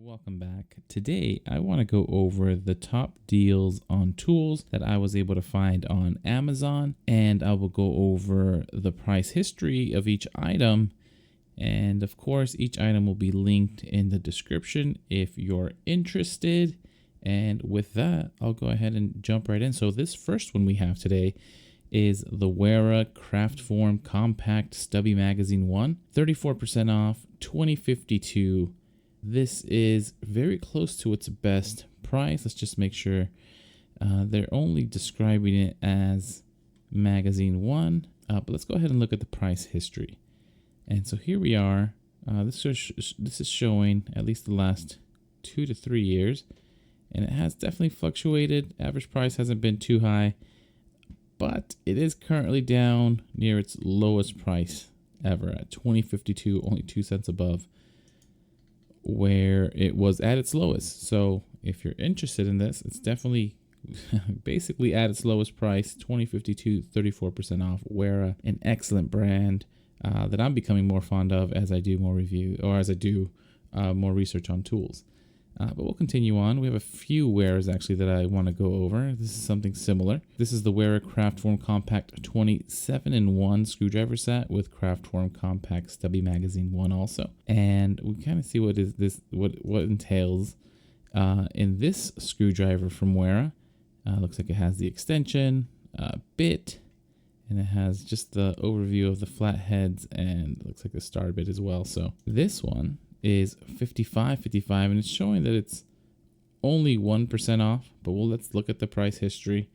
Welcome back. Today, I want to go over the top deals on tools that I was able to find on Amazon, and I will go over the price history of each item. And of course, each item will be linked in the description if you're interested. And with that, I'll go ahead and jump right in. So this first one we have today is the Wera Kraftform Compact Stubby Magazine 1, 34% off, $20.52. This is very close to its best price. Let's just make sure they're only describing it as Magazine 1. But let's go ahead and look at the price history. And so here we are. This is showing at least the last 2 to 3 years. And it has definitely fluctuated. Average price hasn't been too high. But it is currently down near its lowest price ever at $20.52, only 2 cents above where it was at its lowest. So if you're interested in this, it's definitely basically at its lowest price, $20.52, 34% off. Wera, an excellent brand that I'm becoming more fond of as I do more review, or as I do more research on tools. But we'll continue on. We have a few Weras actually that I want to go over. This is something similar. This is the Wera Kraftform Compact 27-in-1 screwdriver set with Kraftform Compact Stubby Magazine 1 also. And we kind of see what is this, what entails in this screwdriver from Wera. Looks like it has the extension, bit, and it has just the overview of the flat heads and looks like the star bit as well. So this one is $55.55, and it's showing that it's only 1% off, but let's look at the price history.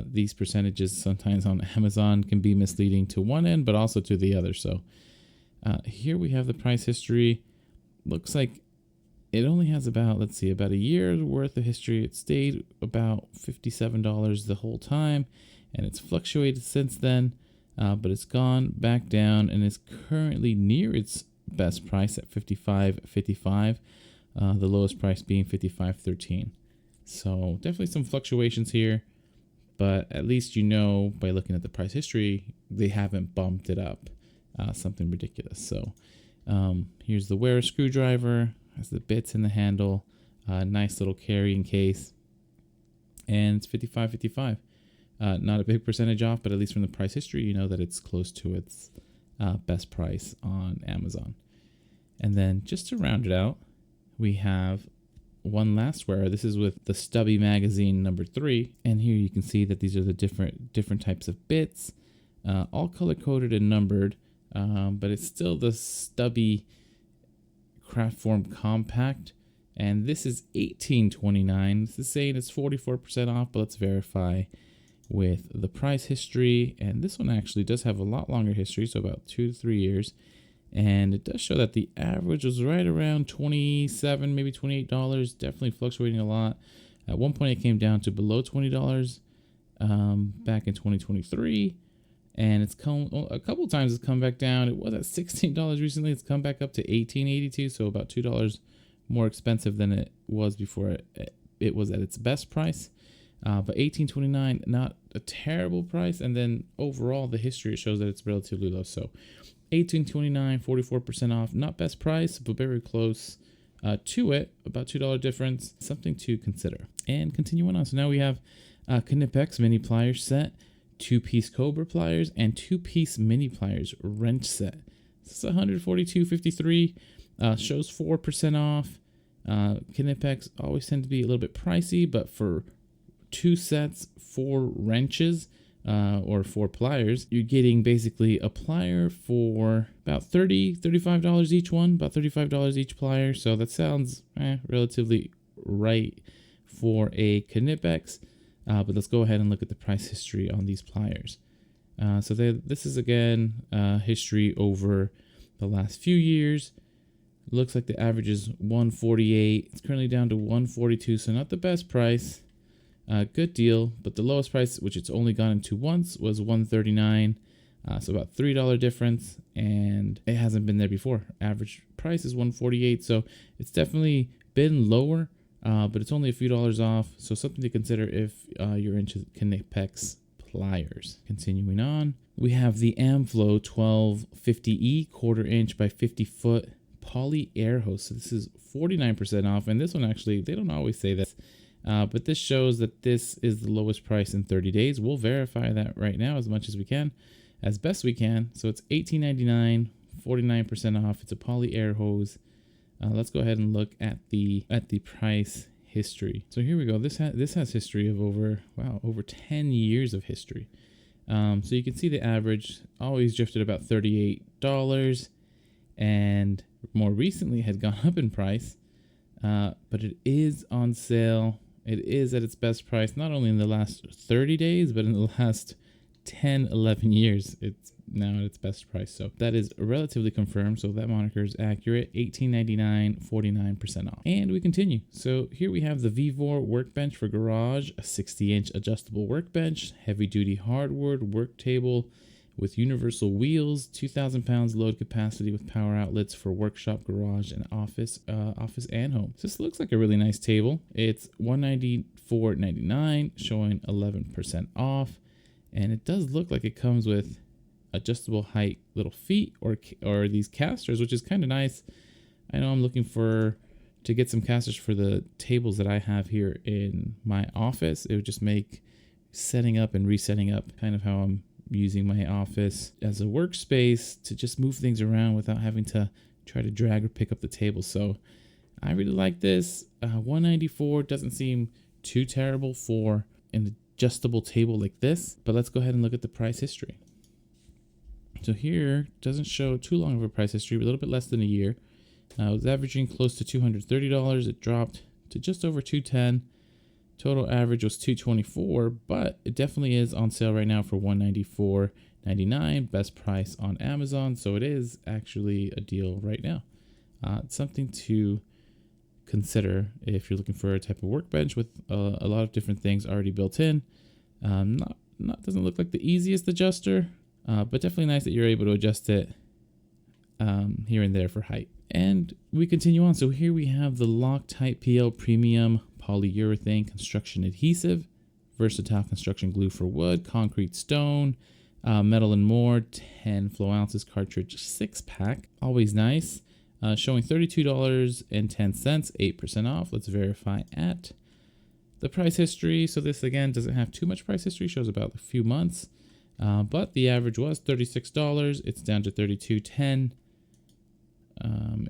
These percentages sometimes on Amazon can be misleading to one end but also to the other. So here we have the price history. Looks like it only has about, let's see, about a year's worth of history. It stayed about $57 the whole time, and it's fluctuated since then, but it's gone back down and is currently near its best price at $55.55, the lowest price being $55.13. So definitely some fluctuations here, but at least you know by looking at the price history they haven't bumped it up something ridiculous. So here's the Wera screwdriver, has the bits in the handle, nice little carrying case, and it's $55.55. Not a big percentage off, but at least from the price history you know that it's close to its best price on Amazon. And then just to round it out, we have one last Wera. This is with the Stubby Magazine number 3, and here you can see that these are the different types of bits, all color coded and numbered, but it's still the Stubby Kraftform Compact, and this is $18.29. This is saying it's 44% off, but let's verify with the price history. And this one actually does have a lot longer history, so about 2 to 3 years, and it does show that the average was right around $27, maybe $28, definitely fluctuating a lot. At one point it came down to below $20 back in 2023, and it's come a couple times. It's come back down. It was at $16 recently. It's come back up to $18.82, so about $2 more expensive than it was before it was at its best price. But $18.29, not a terrible price. And then overall, the history shows that it's relatively low. So $18.29, 44% off, not best price, but very close to it. About $2 difference, something to consider. And continuing on. So now we have KNIPEX mini pliers set, 2-piece Cobra pliers, and 2-piece mini pliers wrench set. This is $142.53, shows 4% off. KNIPEX always tend to be a little bit pricey, but for 2 sets, 4 wrenches, or 4 pliers, you're getting basically a plier for about $35 each one, about $35 each plier. So that sounds relatively right for a KNIPEX. But let's go ahead and look at the price history on these pliers. So this is again history over the last few years. Looks like the average is $148. It's currently down to $142, so not the best price. Good deal, but the lowest price, which it's only gone into once, was $139. So about $3 difference, and it hasn't been there before. Average price is $148, so it's definitely been lower, but it's only a few dollars off. So something to consider if you're into KNIPEX pliers. Continuing on, we have the Amflo 1250E 1/4 inch by 50 foot poly air hose. So this is 49% off. And this one actually, they don't always say this, but this shows that this is the lowest price in 30 days. We'll verify that right now as much as we can, as best we can. So it's $18.99, 49% off. It's a poly air hose. Let's go ahead and look at the price history. So here we go. This has history of over 10 years of history. So you can see the average always drifted about $38, and more recently had gone up in price. But it is on sale. It is at its best price, not only in the last 30 days, but in the last 10, 11 years. It's now at its best price. So that is relatively confirmed. So that moniker is accurate. $18.99, 49% off. And we continue. So here we have the VEVOR Workbench for garage, a 60-inch adjustable workbench, heavy-duty hardwood work table with universal wheels, 2,000 pounds load capacity with power outlets for workshop, garage, and office and home. So this looks like a really nice table. It's $194.99, showing 11% off. And it does look like it comes with adjustable height little feet or these casters, which is kind of nice. I know I'm looking to get some casters for the tables that I have here in my office. It would just make setting up and resetting up kind of how I'm using my office as a workspace to just move things around without having to try to drag or pick up the table. So I really like this. $194 doesn't seem too terrible for an adjustable table like this, but let's go ahead and look at the price history. So here doesn't show too long of a price history, but a little bit less than a year. It was averaging close to $230. It dropped to just over $210. Total average was $224, but it definitely is on sale right now for $194.99, best price on Amazon. So it is actually a deal right now. It's something to consider if you're looking for a type of workbench with a lot of different things already built in. Doesn't look like the easiest adjuster, but definitely nice that you're able to adjust it here and there for height. And we continue on. So here we have the Loctite PL Premium Polyurethane Construction Adhesive, versatile construction glue for wood, concrete, stone, metal, and more. 10 flow ounces cartridge 6-pack. Always nice. Showing $32.10, 8% off. Let's verify at the price history. So this again doesn't have too much price history, shows about a few months. But the average was $36. It's down to $32.10.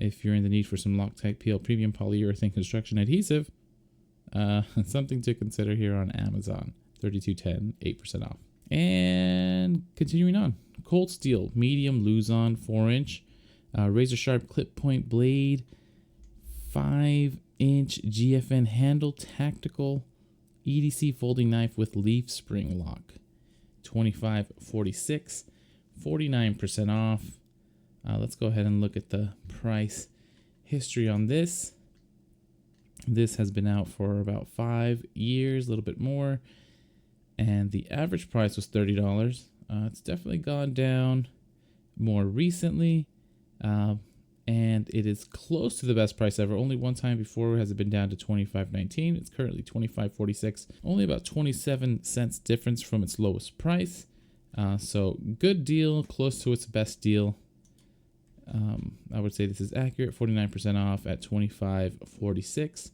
If you're in the need for some Loctite PL Premium Polyurethane Construction Adhesive, something to consider here on Amazon. $32.10, 8% off. And continuing on, cold steel medium Luzon 4-inch razor sharp clip point blade, 5-inch GFN handle, tactical EDC folding knife with leaf spring lock. $25.46, 49% off. Let's go ahead and look at the price history on this. This has been out for about 5 years, a little bit more, and the average price was $30. It's definitely gone down more recently, and it is close to the best price ever. Only one time before has it been down to $25.19. It's currently $25.46, only about 27 cents difference from its lowest price. So good deal, close to its best deal. I would say this is accurate. 49% off at $25.46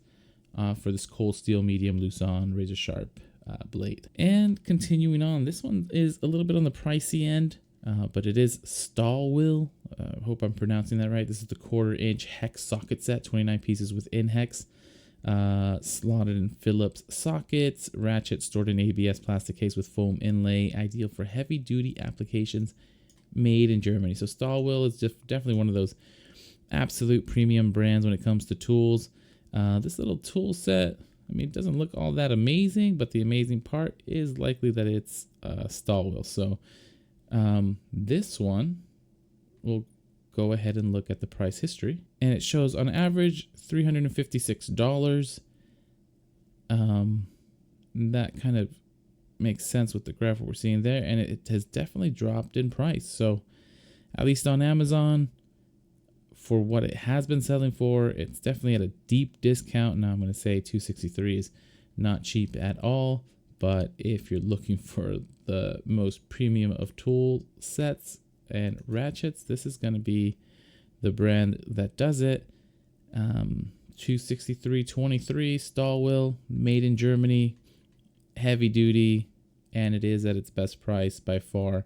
for this cold steel medium Luzon razor sharp blade. And continuing on, this one is a little bit on the pricey end, but it is Stahlwille. Hope I'm pronouncing that right. This is the 1/4-inch hex socket set, 29 pieces within hex, slotted in Phillips sockets, ratchet stored in ABS plastic case with foam inlay, ideal for heavy duty applications, made in Germany. So Stahlwille is definitely one of those absolute premium brands when it comes to tools. This little tool set, I mean, it doesn't look all that amazing, but the amazing part is likely that it's Stahlwille. So this one, we'll go ahead and look at the price history, and it shows on average $356. That kind of makes sense with the graph we're seeing there, and it has definitely dropped in price. So at least on Amazon, for what it has been selling for, it's definitely at a deep discount. Now I'm going to say $263 is not cheap at all, but if you're looking for the most premium of tool sets and ratchets, this is going to be the brand that does it. 263.23 Stahlwille, made in Germany, heavy duty, and it is at its best price by far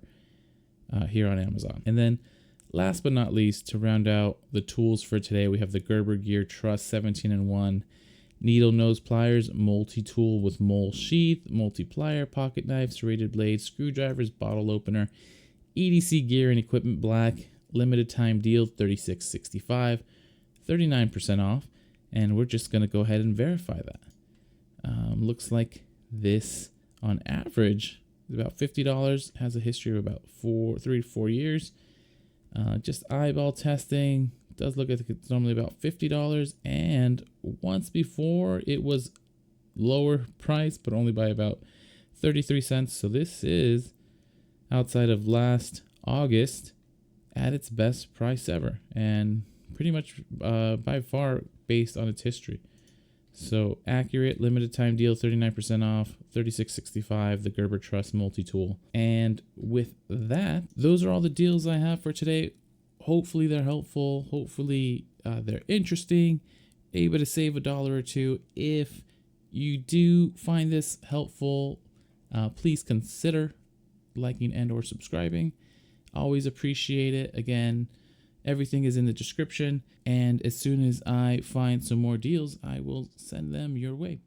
here on Amazon. And then last but not least, to round out the tools for today, we have the Gerber Gear Truss 17-in-1 needle nose pliers, multi-tool with MOLLE sheath, multi-plier, pocket knife, serrated blades, screwdrivers, bottle opener, EDC gear and equipment black, limited time deal, $36.65, 39% off. And we're just going to go ahead and verify that. Looks like this on average is about $50, has a history of about 3 to 4 years. Just eyeball testing, does look like it's normally about $50, and once before it was lower price, but only by about 33 cents. So this is, outside of last August, at its best price ever, and pretty much by far based on its history. So accurate, limited time deal, 39% off, $36.65, the Gerber Truss multi-tool. And with that, those are all the deals I have for today. Hopefully they're helpful. Hopefully they're interesting, able to save $1 or $2. If you do find this helpful, please consider liking and or subscribing. Always appreciate it. Again, everything is in the description, and as soon as I find some more deals, I will send them your way.